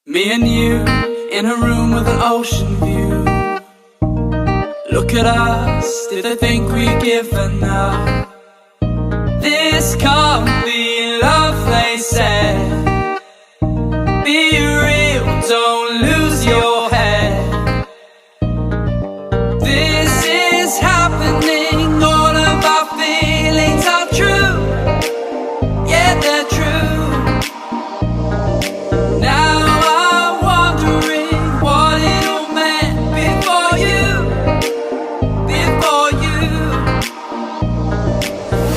Me and you in a room with an ocean view. Look at us, did they think we'd given up? This can't be love, they said. Be real, don't lose your head. This is happening, all of our feelings are true. Yeah, they're true. Now I'm wondering what it all meant before you.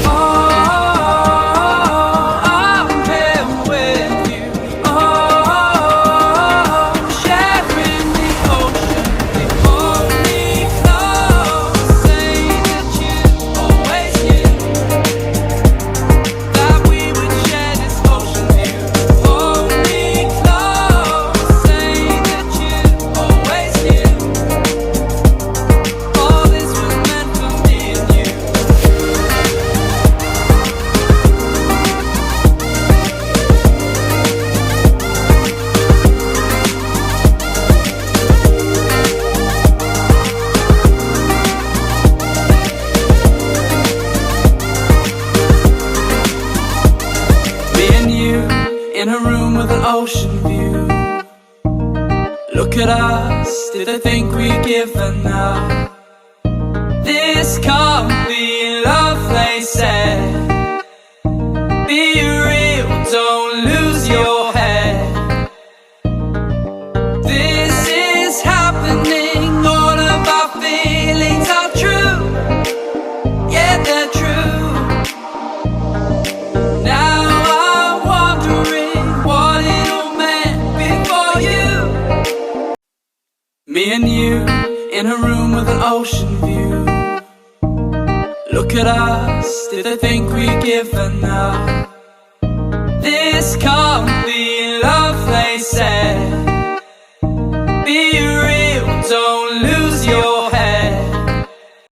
Oh, I'm here with you. Oh, sharing the ocean. They hold me close, say that you always knew that we would share this ocean view. Hold me close, say that you always knew all this was meant for me and you. Me and you in a room with an ocean view. Look at us, did they think we'd given up? This can't be love, they said. Be real, don't lose your head. This is happening, all of our feelings are true. Yeah, they're true. Now I'm wondering what it all meant before you. Me and you in a room with an ocean view. Look at us, did they think we'd given up? This